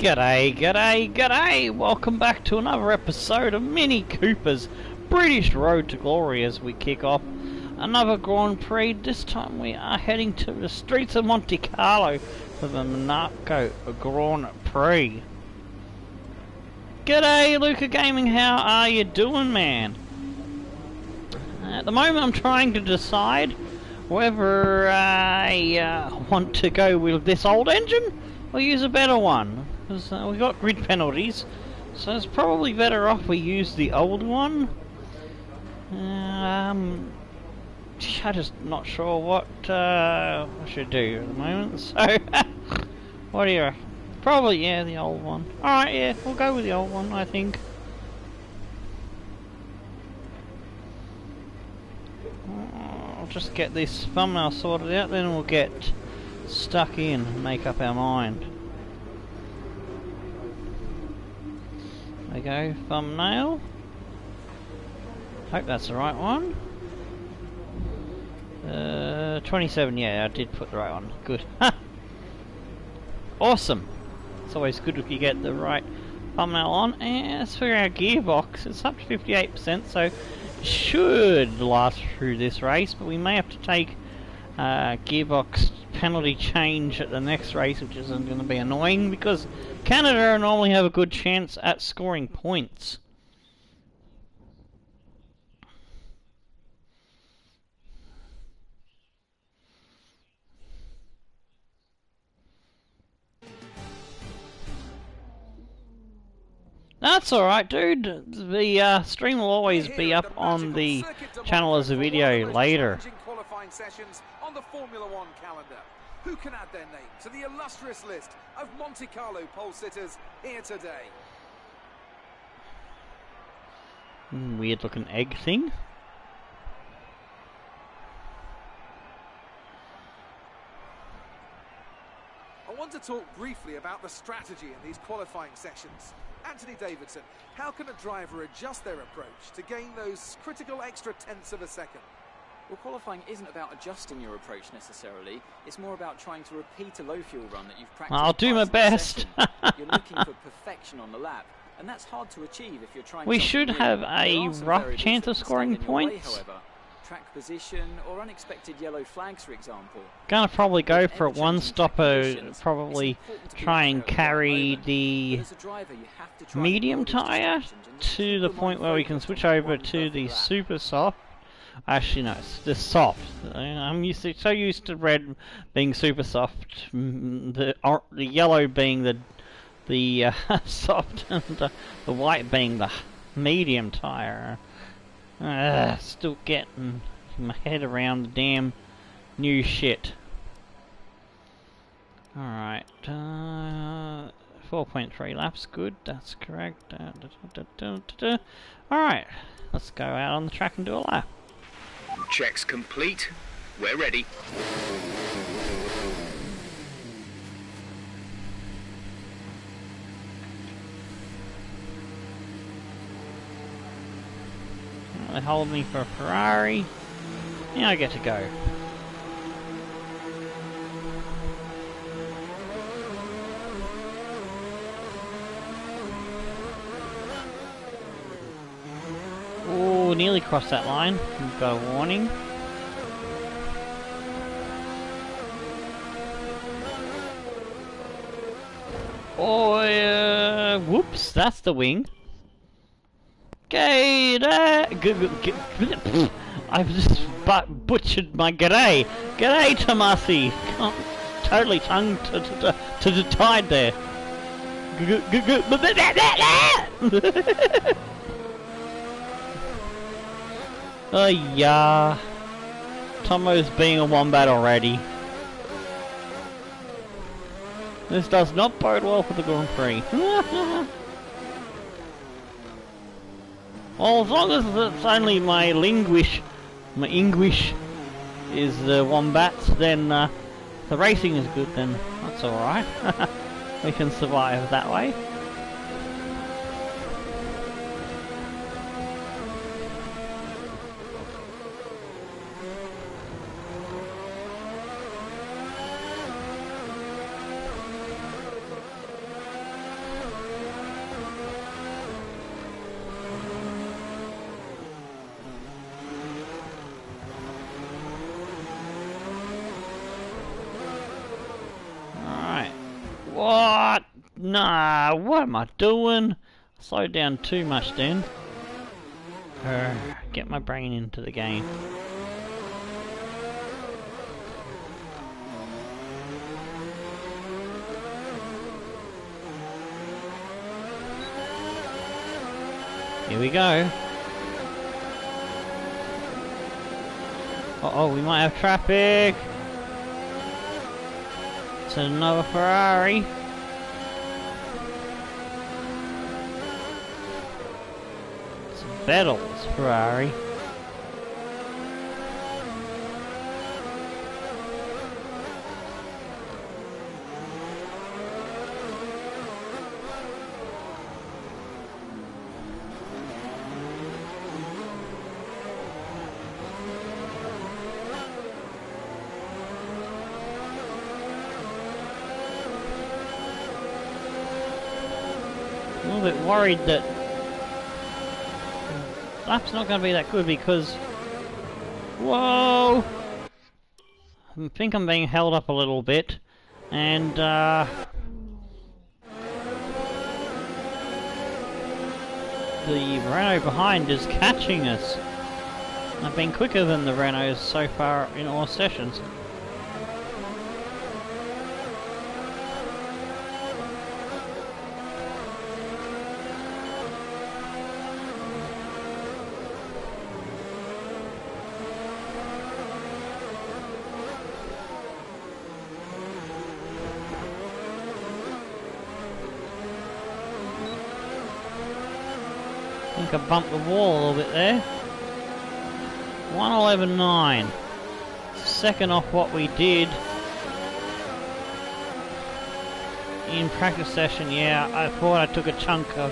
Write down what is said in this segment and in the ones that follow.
G'day, g'day, g'day! Welcome back to another episode of Mini Cooper's British Road to Glory as we kick off another Grand Prix. This time we are heading to the streets of Monte Carlo for the Monaco Grand Prix. G'day, Luca Gaming, how are you doing, man? At the moment I'm trying to decide whether I want to go with this old engine or use a better one, because we got grid penalties, so it's probably better off we use the old one. I'm just not sure what I should do at the moment, so what do you reckon? Probably, yeah, the old one. Alright, yeah, we'll go with the old one, I think. I'll just get this thumbnail sorted out, then we'll get stuck in and make up our mind. There we go, thumbnail. Hope that's the right one. 27, yeah, I did put the right one. Good. Awesome. It's always good if you get the right thumbnail on. And as for our gearbox, it's up to 58%, so it should last through this race, but we may have to take gearbox penalty change at the next race, which isn't going to be annoying because Canada normally have a good chance at scoring points. That's alright, dude. The stream will always be up on the channel as a video later. On the Formula One calendar. Who can add their name to the illustrious list of Monte Carlo pole sitters here today? Weird looking egg thing. I want to talk briefly about the strategy in these qualifying sessions. Anthony Davidson, how can a driver adjust their approach to gain those critical extra tenths of a second? Well, qualifying isn't about adjusting your approach necessarily. It's more about trying to repeat a low fuel run that you've practiced. I'll do my best. You're looking for perfection on the lap, and that's hard to achieve if you're trying. We should have a rough chance of scoring points. However, track position or unexpected yellow flags, for example. Gonna probably go for one stopper. Probably try and carry the medium tyre to the point where we can switch over to the super soft. Actually, no, it's the soft. I'm so used to red being super soft, the yellow being the soft, and the white being the medium tire. Still getting my head around the damn new shit. Alright, 4.3 laps, good, that's correct. Alright, let's go out on the track and do a lap. Checks complete. We're ready. They hold me for a Ferrari. Yeah, I get to go. Oh, nearly crossed that line. We've got a warning. Oh, whoops, that's the wing. G'day! I've just butchered my g'day. G'day, Tomasi. Totally tongue to the tide there. Oh yeah. Tomo's being a wombat already. This does not bode well for the Grand Prix. Well, as long as it's only my English is the wombats, then the racing is good, then that's alright. We can survive that way. Nah, what am I doing? Slowed down too much then. Get my brain into the game. Here we go. Uh-oh, we might have traffic. It's another Ferrari. It's Vettel's Ferrari. A little bit worried that lap's not going to be that good because, whoa, I think I'm being held up a little bit, and the Renault behind is catching us. I've been quicker than the Renaults so far in all sessions. I think I bumped the wall a little bit there. 1:11.9. Second off what we did in practice session. Yeah, I thought I took a chunk of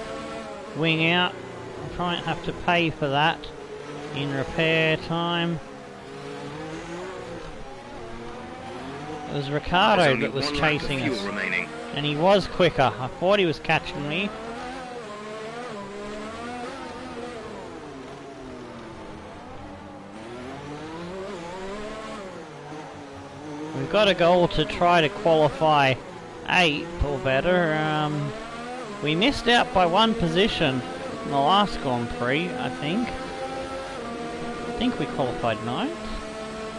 wing out. I'll probably have to pay for that in repair time. It was Ricardo that was chasing us. Remaining. And he was quicker. I thought he was catching me. We've got a goal to try to qualify 8th or better. We missed out by 1 position in the last Grand Prix, I think. I think we qualified 9th,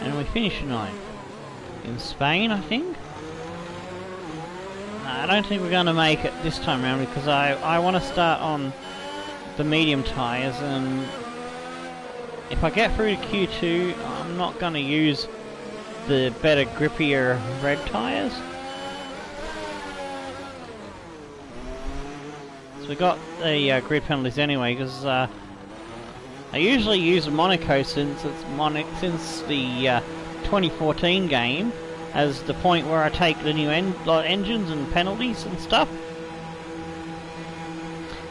and we finished 9th. In Spain, I think. I don't think we're going to make it this time around because I want to start on the medium tyres, and if I get through to Q2, I'm not going to use the better, grippier red tyres. So we got the grid penalties anyway, because I usually use Monaco since the 2014 game as the point where I take the new engines and penalties and stuff.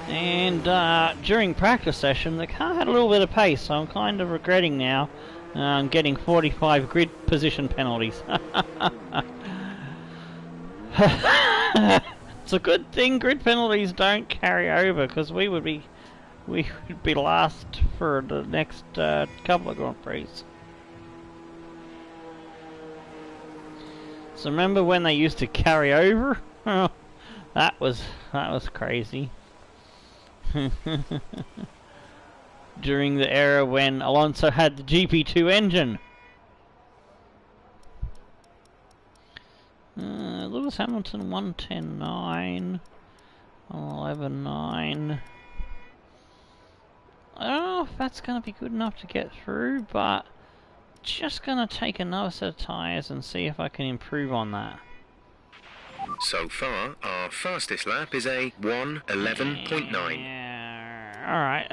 And during practice session, the car had a little bit of pace, so I'm kind of regretting now getting 45 grid position penalties. It's a good thing grid penalties don't carry over, because we would be last for the next couple of Grand Prix. So remember when they used to carry over? that was crazy. During the era when Alonso had the GP2 engine. Lewis Hamilton 1:10.9, 11.9. I don't know if that's going to be good enough to get through, but just going to take another set of tyres and see if I can improve on that. So far, our fastest lap is a 1:11.9. Yeah, alright,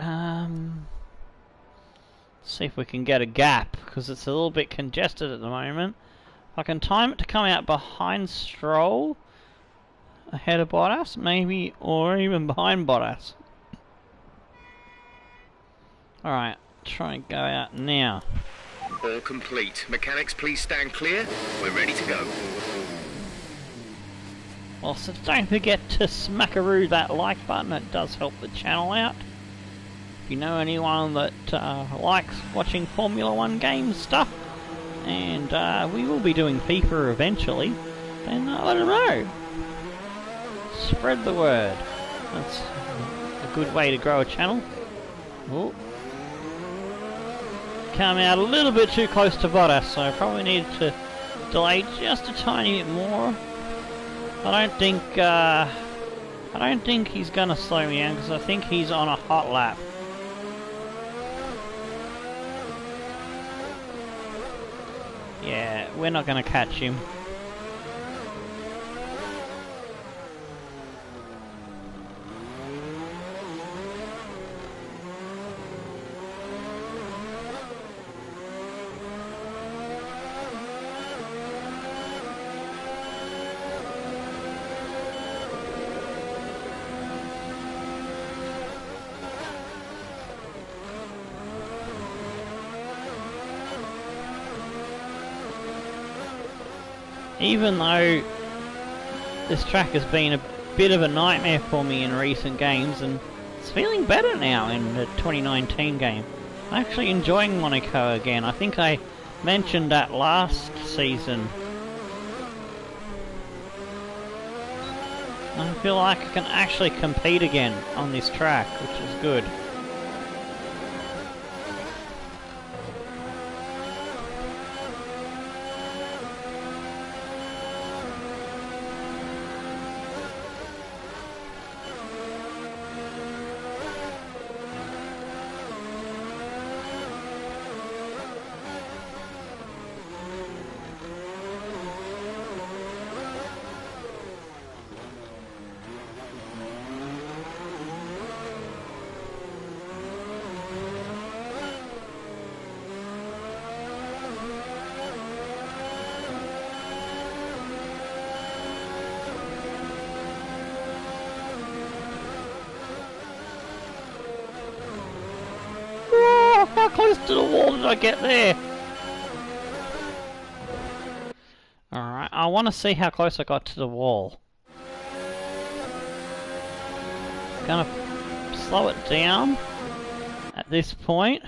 see if we can get a gap, because it's a little bit congested at the moment. If I can time it to come out behind Stroll, ahead of Bottas, maybe, or even behind Bottas. Alright, try and go out now. All complete. Mechanics, please stand clear. We're ready to go. Well, so don't forget to smackaroo that like button. It does help the channel out. If you know anyone that likes watching Formula 1 games stuff, and we will be doing FIFA eventually, then let them know. Spread the word. That's a good way to grow a channel. Ooh. Come out a little bit too close to Bottas, so I probably need to delay just a tiny bit more. I don't think he's gonna slow me down because I think he's on a hot lap. Yeah, we're not gonna catch him. Even though this track has been a bit of a nightmare for me in recent games, and it's feeling better now in the 2019 game. I'm actually enjoying Monaco again. I think I mentioned that last season. I feel like I can actually compete again on this track, which is good. How close to the wall did I get there? Alright, I want to see how close I got to the wall. Gonna slow it down at this point.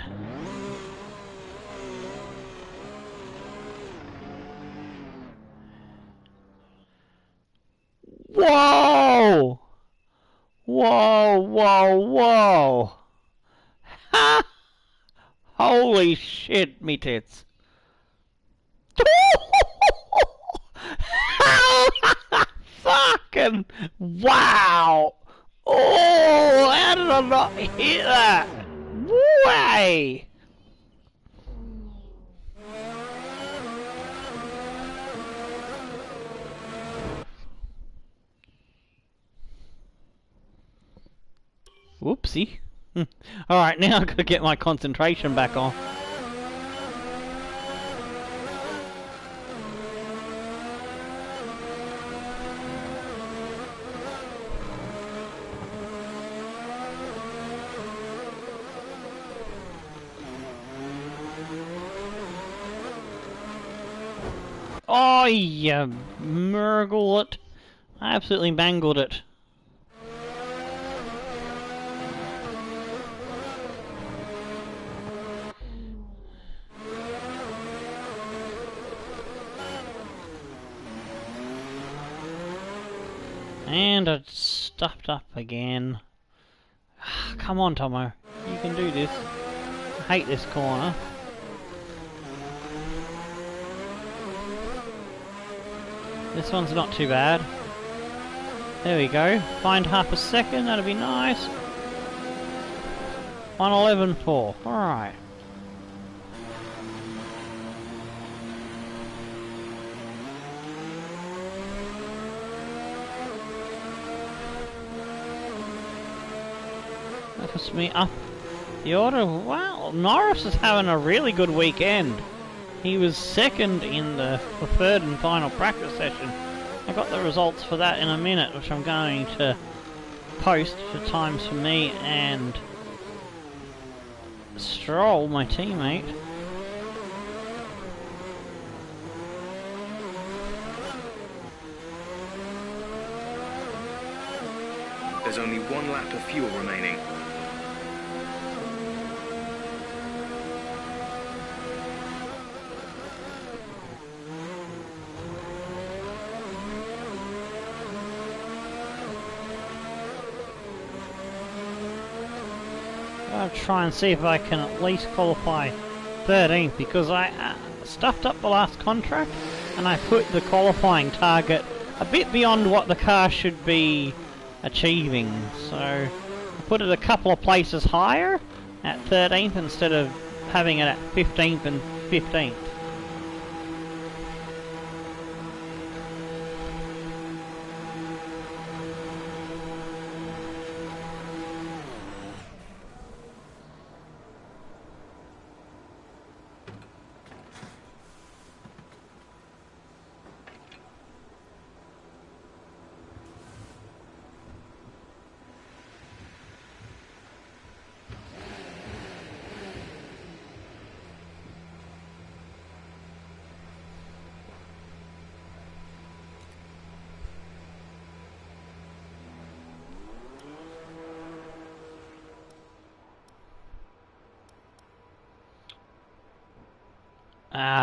Whoa! Whoa, whoa, whoa! Ha! Holy shit, me tits. Fucking wow! Oh, how did I not hit that? Way! Whoopsie. Alright, now I've got to get my concentration back on. Oh, you murgle it. I absolutely mangled it. And I stuffed up again. Come on, Tomo. You can do this. I hate this corner. This one's not too bad. There we go. Find half a second. That'd be nice. 1:11.4. Alright. That puts me up the order. Wow, Norris is having a really good weekend. He was second in the third and final practice session. I got the results for that in a minute, which I'm going to post for times for me and Stroll, my teammate. There's only one lap of fuel remaining. I'll try and see if I can at least qualify 13th, because I stuffed up the last contract and I put the qualifying target a bit beyond what the car should be achieving. So I put it a couple of places higher at 13th instead of having it at 15th and 15th.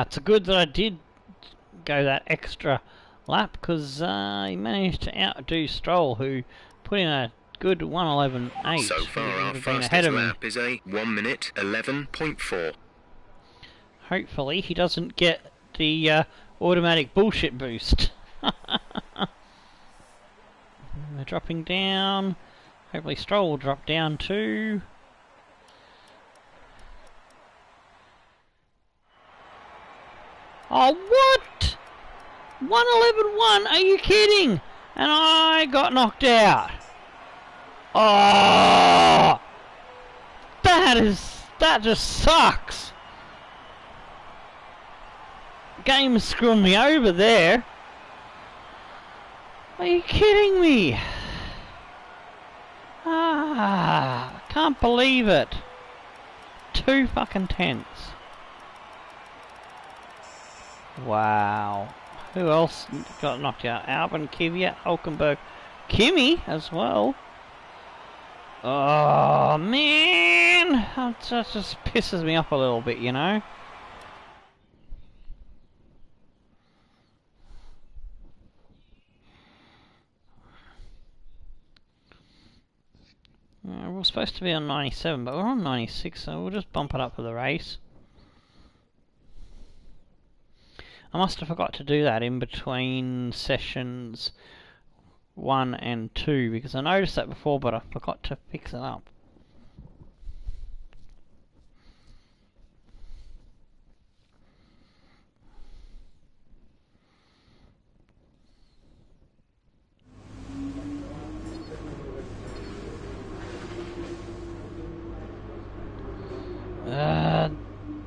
It's good that I did go that extra lap, because he managed to outdo Stroll, who put in a good 1:11.8. So far, our fastest lap is a 1 minute 11.4. Hopefully, he doesn't get the automatic bullshit boost. They're dropping down. Hopefully, Stroll will drop down too. Oh, what? 1:11.1? Are you kidding? And I got knocked out. Oh, that just sucks. Game's screwing me over there. Are you kidding me? I can't believe it. 2 fucking tenths. Wow. Who else got knocked out? Albon, Kvyat, Hulkenberg, Kimi as well. Oh man, that just pisses me off a little bit, you know. We're supposed to be on 97, but we're on 96, so we'll just bump it up for the race. I must have forgot to do that in between sessions 1 and 2, because I noticed that before, but I forgot to fix it up.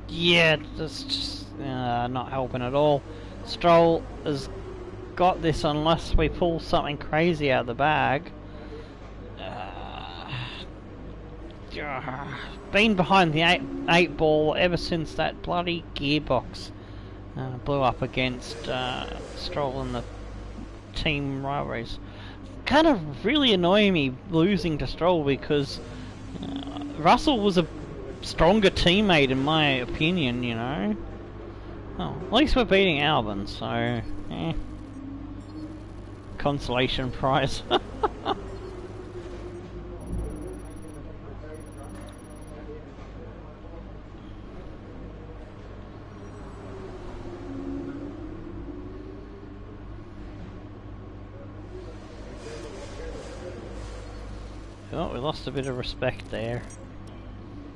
Yeah, that's just not helping at all. Stroll has got this unless we pull something crazy out of the bag. Been behind the eight ball ever since that bloody gearbox blew up against Stroll in the team rivalries. Kind of really annoying me losing to Stroll, because Russell was a stronger teammate in my opinion, you know. Oh, at least we're beating Albon, so consolation prize. Oh, we lost a bit of respect there.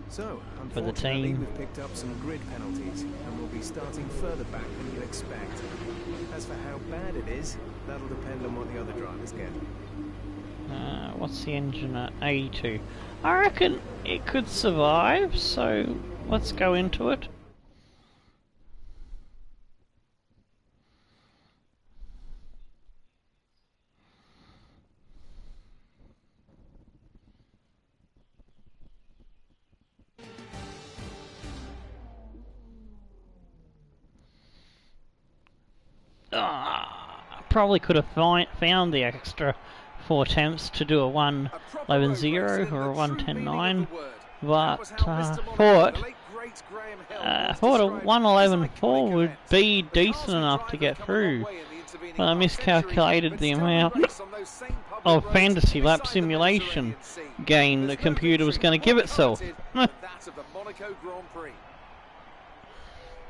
So, for the unfortunately, team. we've picked up some grid penalties, and we'll be starting further back than you expect. As for how bad it is, that'll depend on what the other drivers get. What's the engine at 82? I reckon it could survive, so let's go into it. Probably could have found the extra 4 attempts to do a 1:11.0 or a 1:10.9, but thought a 1:11.4 would be decent enough to get through. But I miscalculated the amount of fantasy lap simulation game the computer was going to give itself. That of the Monaco Grand Prix.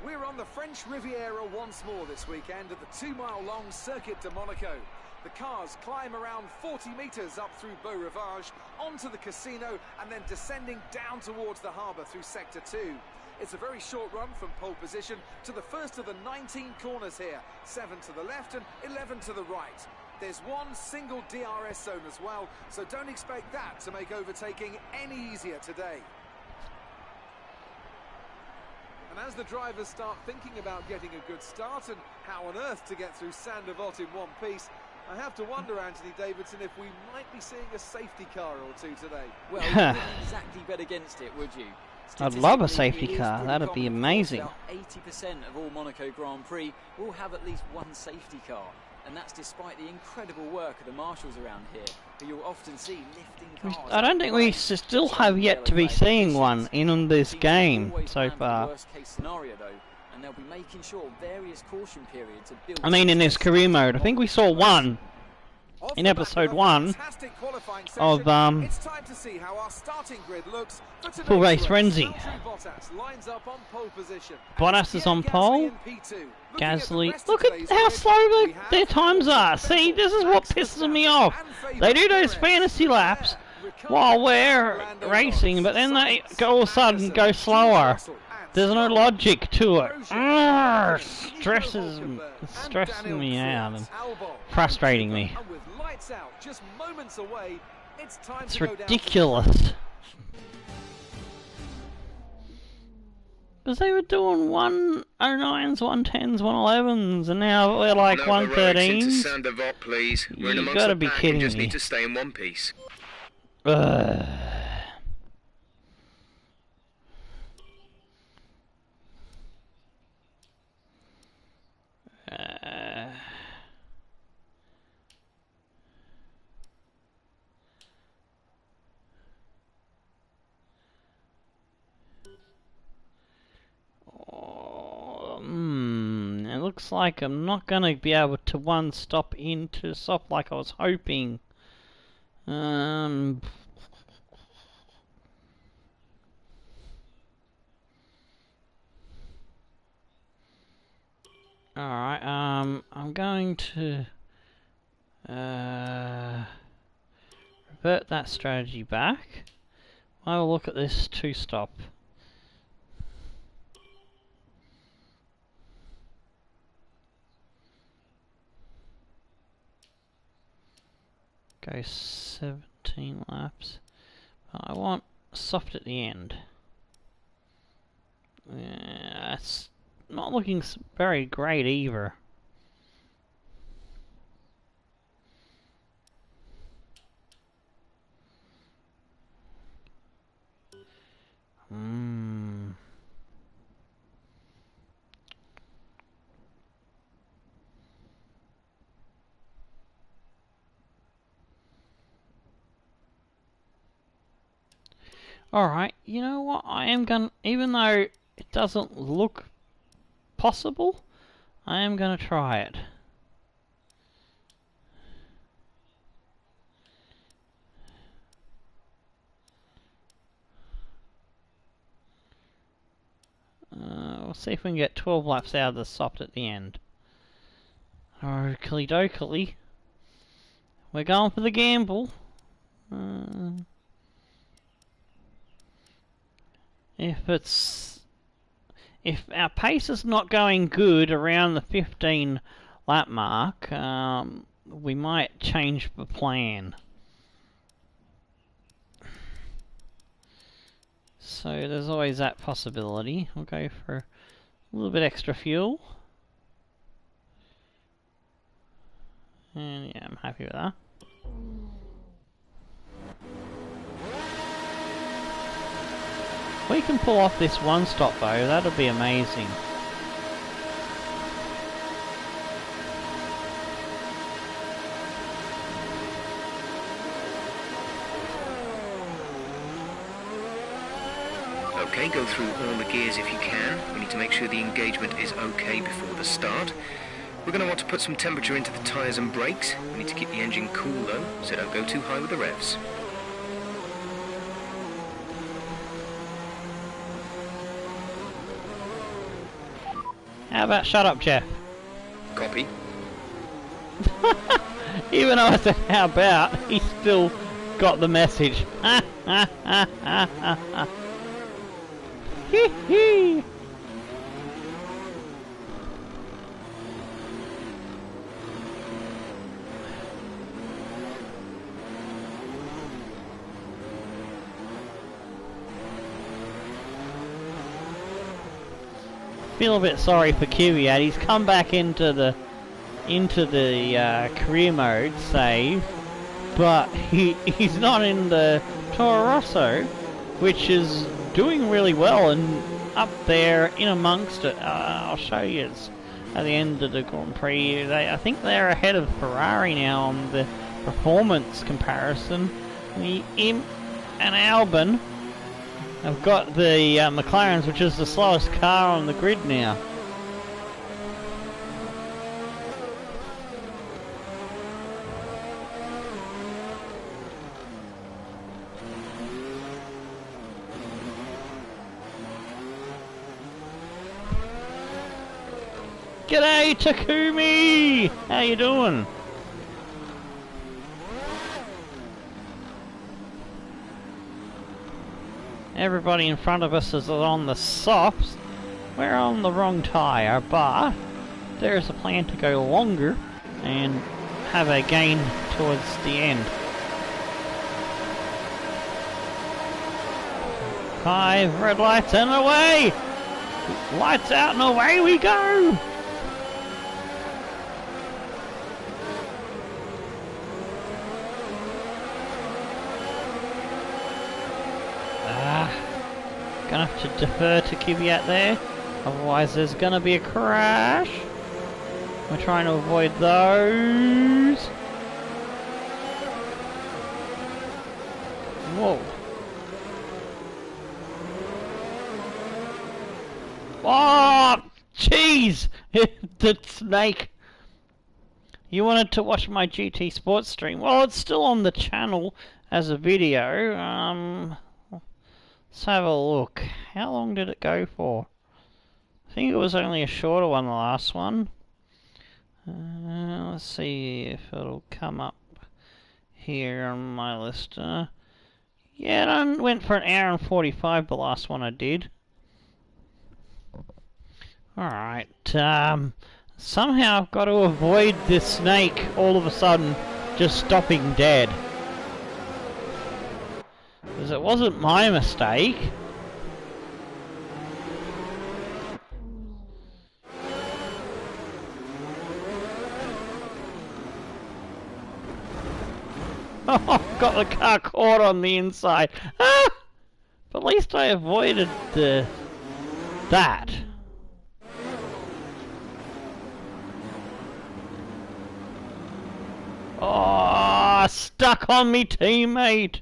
We're on the French Riviera once more this weekend at the 2-mile-long Circuit de Monaco. The cars climb around 40 metres up through Beau Rivage, onto the casino, and then descending down towards the harbour through Sector 2. It's a very short run from pole position to the first of the 19 corners here. 7 to the left and 11 to the right. There's one single DRS zone as well, so don't expect that to make overtaking any easier today. And as the drivers start thinking about getting a good start and how on earth to get through Saint-Devote in one piece, I have to wonder, Anthony Davidson, if we might be seeing a safety car or two today. Well, you wouldn't exactly bet against it, would you? I'd love a safety car, that'd be amazing. About 80% of all Monaco Grand Prix will have at least one safety car. And that's despite the incredible work of the marshals around here, who you'll often see lifting cars. I don't think we still have yet to be seeing one in this game so far. Worst case scenario though, and they'll be making sure various caution periods are built. I mean, in this career mode, I think we saw one in episode 1 of it's time to see how our starting grid looks for today's Full Race Frenzy. Bottas lines up on pole position. Bottas is on pole. Gasly, look at how slow their times are. See, this is what pisses me off. They do those fantasy laps while we're racing, but then they all of a sudden go slower. There's no logic to it. Stressing me out and frustrating me. It's ridiculous. Because they were doing 109s, 110s, 111s, and now we're like 113s. You gotta be kidding me. Just need to stay in one piece. It looks like I'm not gonna be able to one stop into soft like I was hoping. Alright, I'm going to revert that strategy back. I'll look at this 2-stop. Go 17 laps. I want soft at the end. Yeah, that's not looking very great either. Alright, you know what, I am gonna, even though it doesn't look possible, I am gonna try it. We'll see if we can get 12 laps out of the soft at the end. Oakley dokley. We're going for the gamble. If our pace is not going good around the 15 lap mark, we might change the plan. So there's always that possibility. We'll go for a little bit extra fuel. And yeah, I'm happy with that. If we can pull off this one stop though, that'll be amazing. Okay, go through all the gears if you can. We need to make sure the engagement is okay before the start. We're going to want to put some temperature into the tyres and brakes. We need to keep the engine cool though, so don't go too high with the revs. How about shut up, Jeff? Copy. Even though I said how about, he still got the message. Hee hee. Feel a bit sorry for Kvyat. He's come back into the career mode save, but he's not in the Toro Rosso, which is doing really well and up there in amongst it. I'll show you at the end of the Grand Prix. I think they're ahead of Ferrari now on the performance comparison. Im and Albon have got the McLarens, which is the slowest car on the grid now. G'day Takumi! How you doing? Everybody in front of us is on the softs. We're on the wrong tyre, but there's a plan to go longer and have a gain towards the end. 5 red lights and away! Lights out and away we go! Gonna have to defer to Kvyat there, otherwise there's gonna be a crash. We're trying to avoid those. Whoa. Oh, jeez! The snake. You wanted to watch my GT Sports stream? Well, it's still on the channel as a video. Let's have a look. How long did it go for? I think it was only a shorter one, the last one. Let's see if it'll come up here on my list. Yeah, it went for 1 hour and 45, the last one I did. Alright, somehow I've got to avoid this snake all of a sudden just stopping dead. Because it wasn't my mistake. Oh, got the car caught on the inside. Ah! But at least I avoided that. Oh, stuck on me teammate.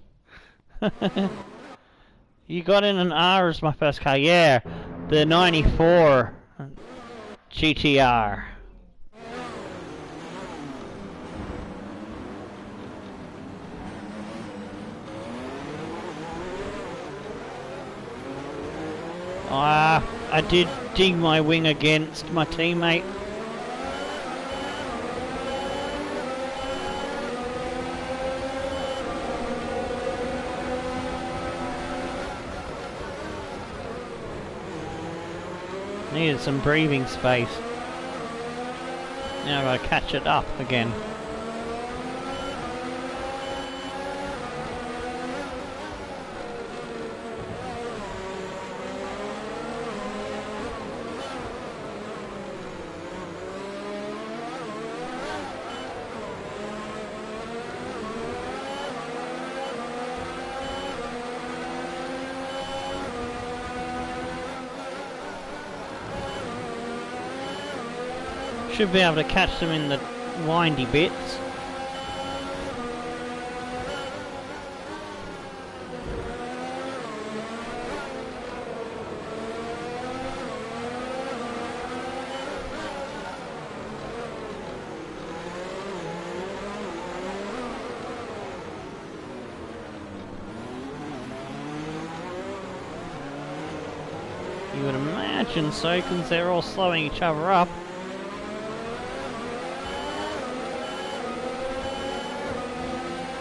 You got in an R as my first car, yeah. The 94 GTR. I did dig my wing against my teammate. Needed some breathing space. Now I've got to catch it up again. Should be able to catch them in the windy bits. You would imagine so, because they're all slowing each other up.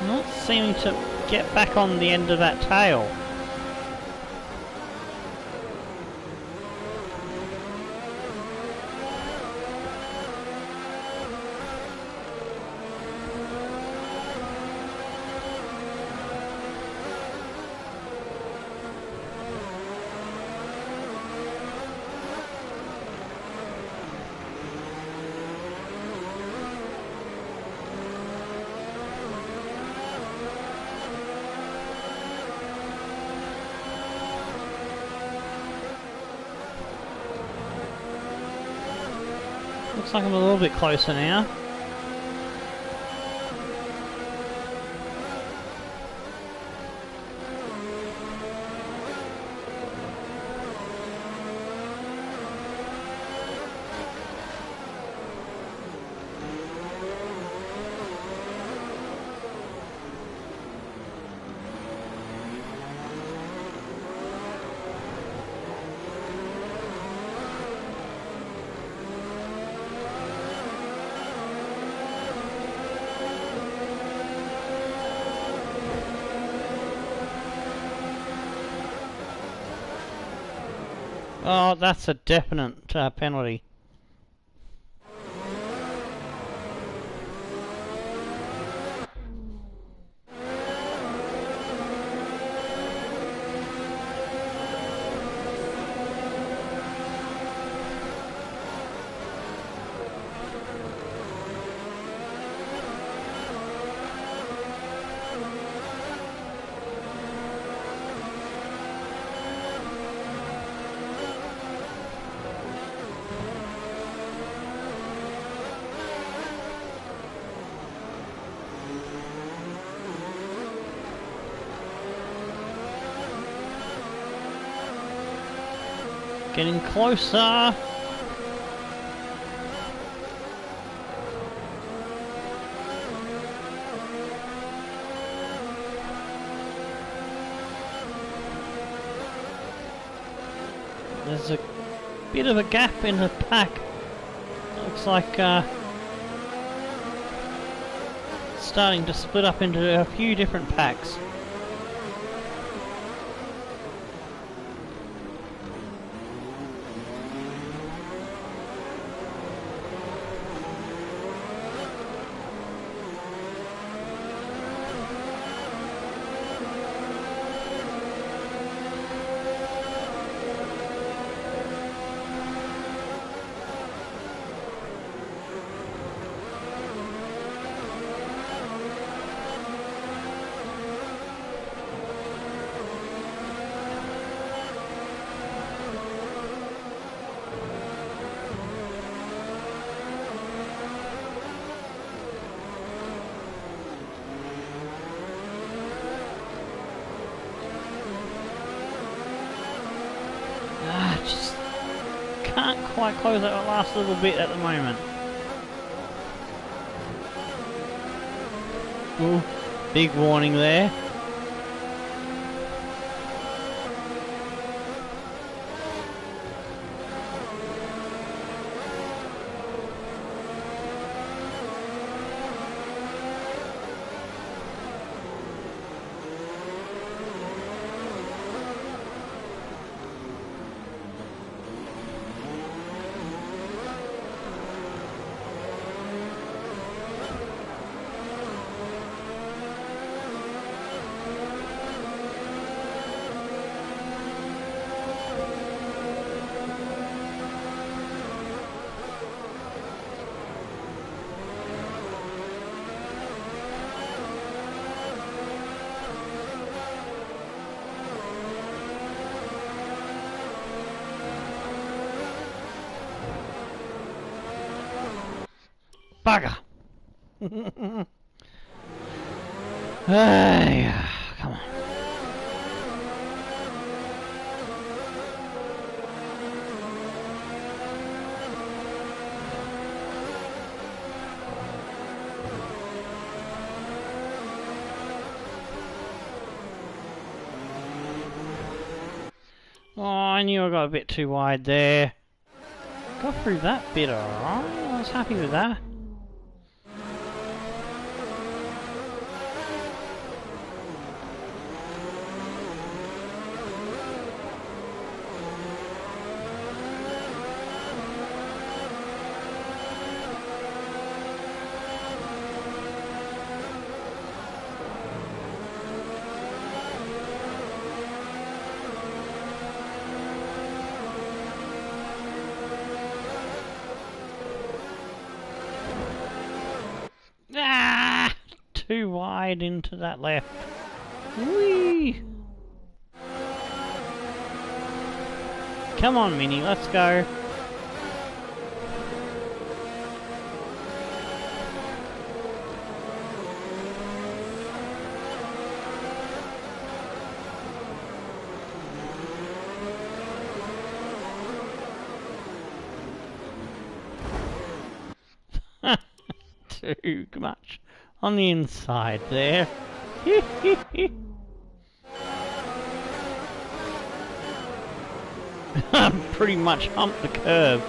Not seeming to get back on the end of that tail. Looks like I'm a little bit closer now. Oh, that's a definite penalty. Getting closer. There's a bit of a gap in the pack. Looks like starting to split up into a few different packs. Just can't quite close that last little bit at the moment. Ooh, big warning there. Bugger! Hey, come on. Oh, I knew I got a bit too wide there. Got through that bit alright. I was happy with that. Ah! Too wide into that left. Whee! Come on, Minnie, let's go. Too much on the inside there. Pretty much humped the curve.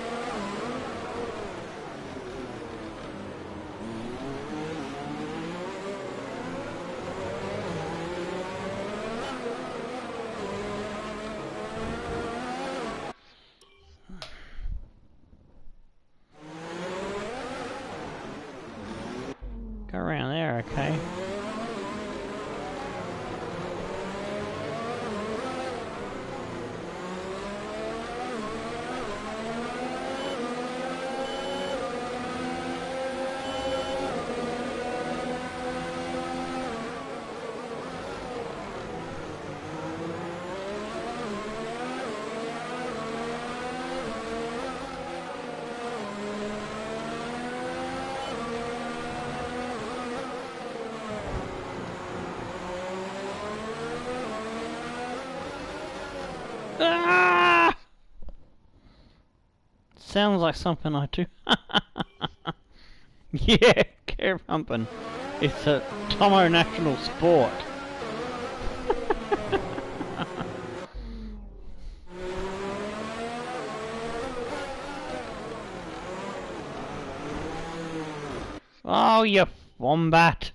Go around there, okay. Ah! Sounds like something I do. Yeah, curb humping. It's a Tomo national sport. Oh, you wombat.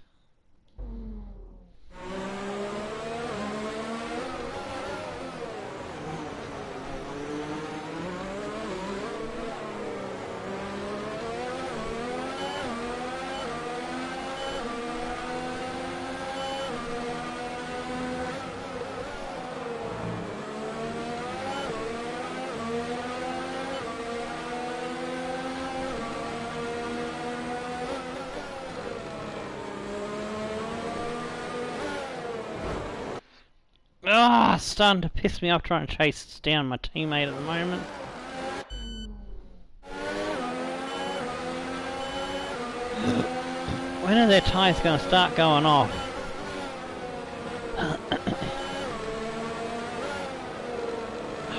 Ah, it's starting to piss me off trying to chase down my teammate at the moment. When are their tyres going to start going off?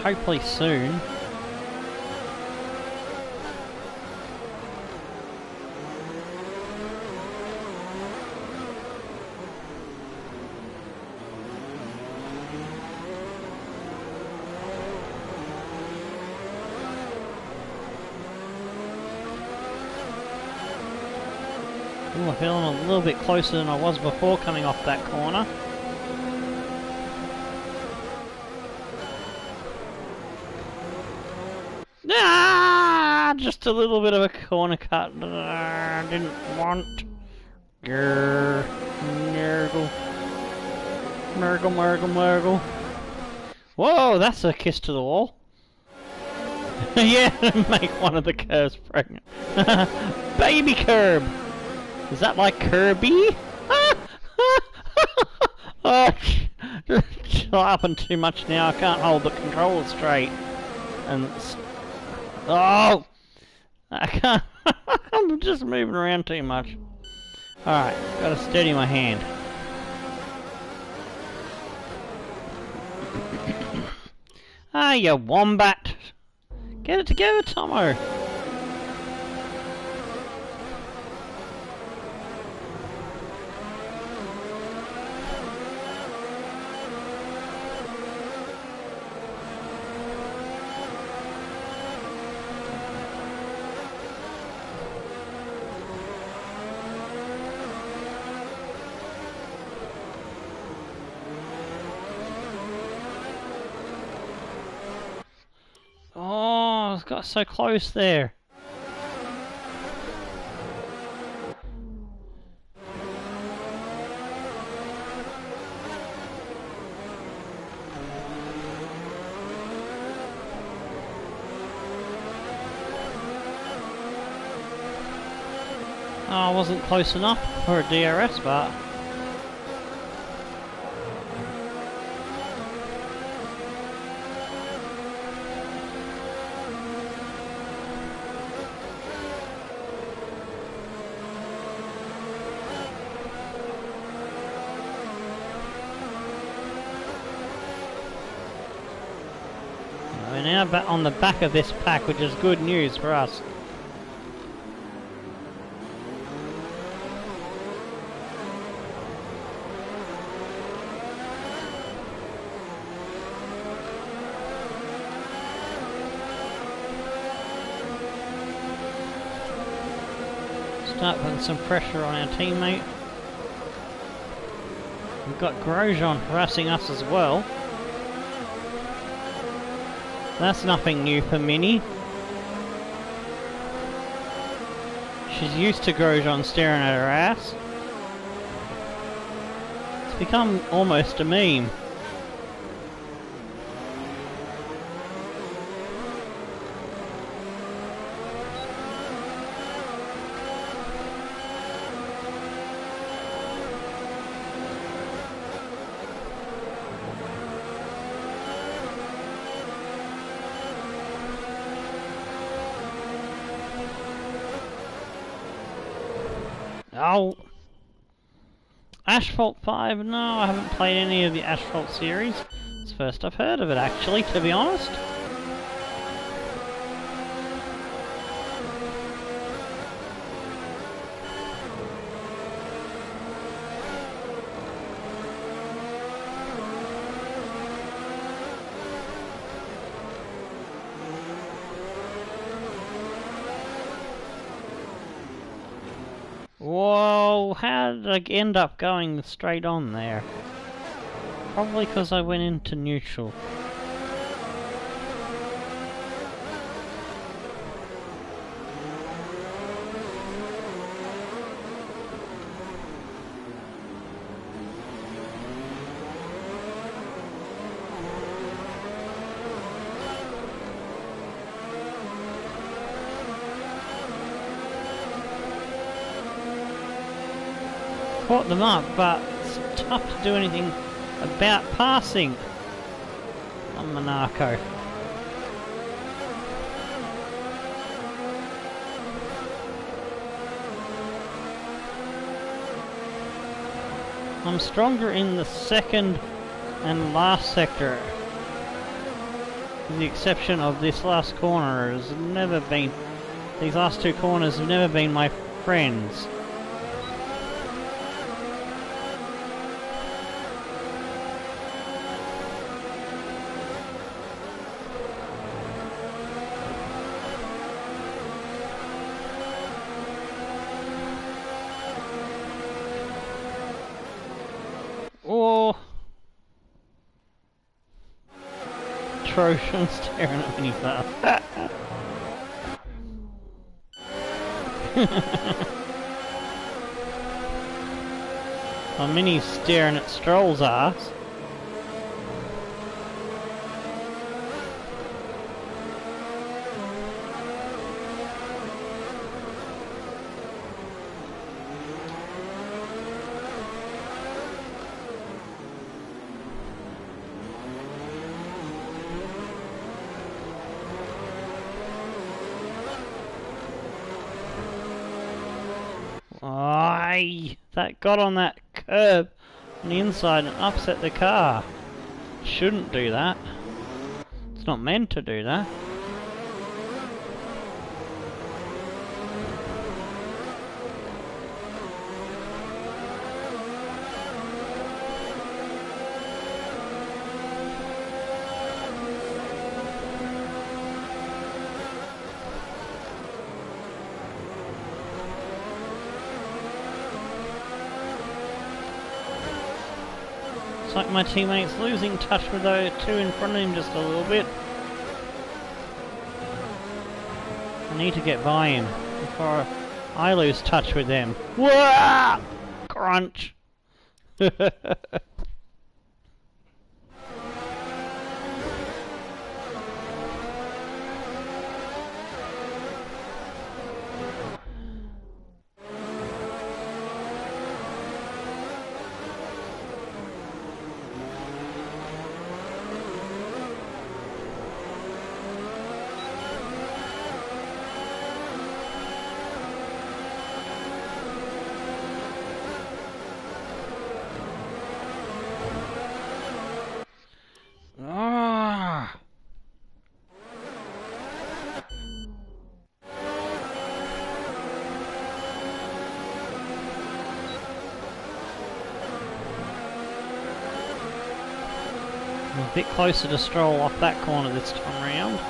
Hopefully soon. Ooh, I'm feeling a little bit closer than I was before coming off that corner. Ah, just a little bit of a corner cut that I didn't want. Grrr, Nurgle. Murgle, Murgle, Murgle. Whoa, that's a kiss to the wall. Yeah, make one of the curves pregnant. Baby curb! Is that like Kirby? Oh, it's happened too much now. I can't hold the controller straight. And oh, I can't. I'm just moving around too much. All right, gotta steady my hand. Ah, you wombat! Get it together, Tomo. I got so close there. Oh, I wasn't close enough for a DRS, but we're now back on the back of this pack, which is good news for us. Start putting some pressure on our teammate. We've got Grosjean harassing us as well. That's nothing new for Minnie. She's used to Grosjean staring at her ass. It's become almost a meme. Oh! Asphalt 5? No, I haven't played any of the Asphalt series. It's the first I've heard of it, actually, to be honest. Whoa, how did I end up going straight on there? Probably because I went into neutral. Caught them up, but it's tough to do anything about passing on Monaco. I'm stronger in the second and last sector, with the exception of this last corner. Has never been, these last two corners have never been my friends. Oh, Trojan staring at me fast. Well, Minnie's staring at Stroll's ass. Aye, that got on that curb on the inside and upset the car. Shouldn't do that. It's not meant to do that. It's like my teammate's losing touch with those two in front of him just a little bit. I need to get by him before I lose touch with them. Whoa! Crunch! Ah! I'm a bit closer to Stroll off that corner this time round.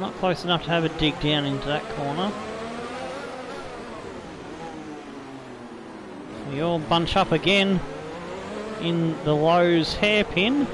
Not close enough to have a dig down into that corner. We all bunch up again in the Lowe's hairpin.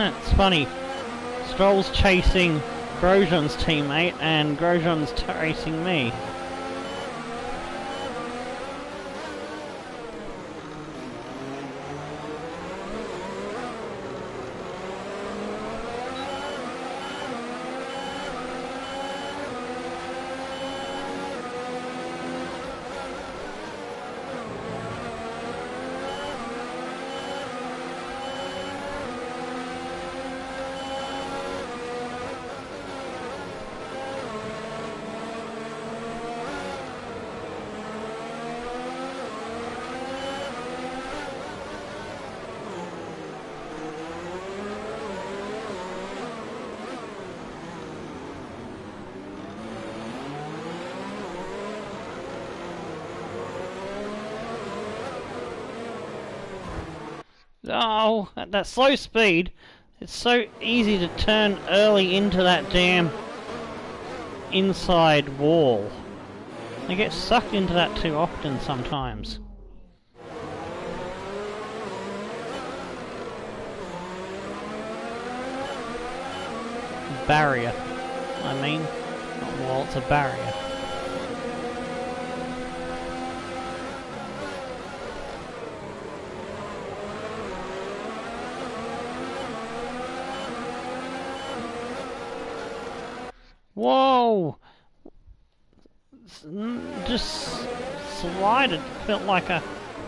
It's funny, Stroll's chasing Grosjean's teammate and Grosjean's chasing me. Oh, at that slow speed, it's so easy to turn early into that damn inside wall. I get sucked into that too often sometimes. Barrier, I mean, not wall, it's a barrier. Whoa! Just slided. Felt like I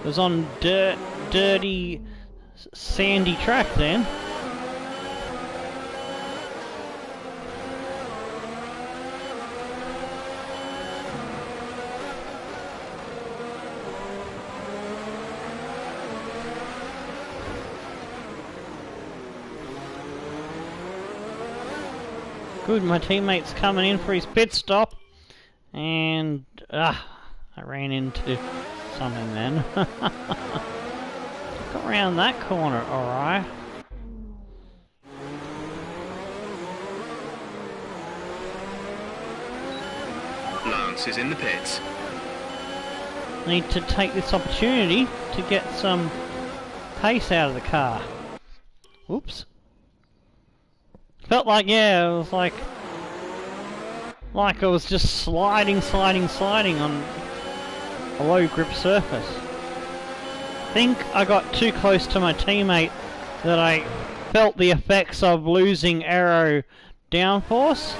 was on dirty, sandy track then. Good, my teammate's coming in for his pit stop, and I ran into something then. Got around that corner, alright. Lance is in the pits. Need to take this opportunity to get some pace out of the car. Whoops. Felt like, yeah, it was like I was just sliding on a low grip surface. I think I got too close to my teammate that I felt the effects of losing aero downforce.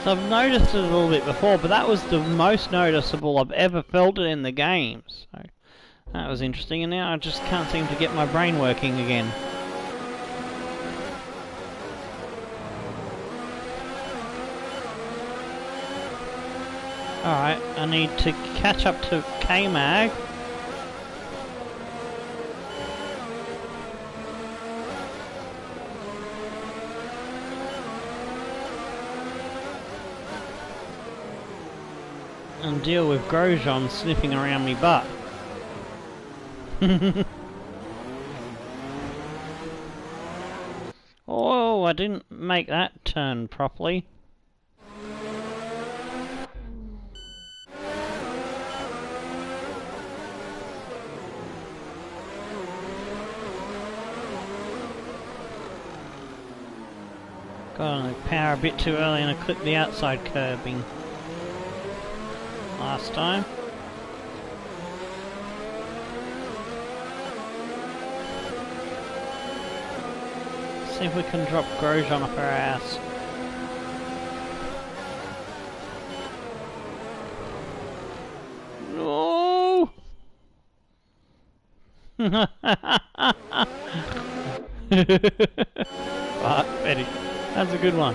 So I've noticed it a little bit before, but that was the most noticeable I've ever felt it in the game. So that was interesting, and now I just can't seem to get my brain working again. Alright, I need to catch up to K-Mag. And deal with Grosjean sniffing around me butt. Oh, I didn't make that turn properly. Got on the power a bit too early and I clipped the outside curbing last time. See if we can drop Grosjean off our ass. No! Ah, Betty. That's a good one.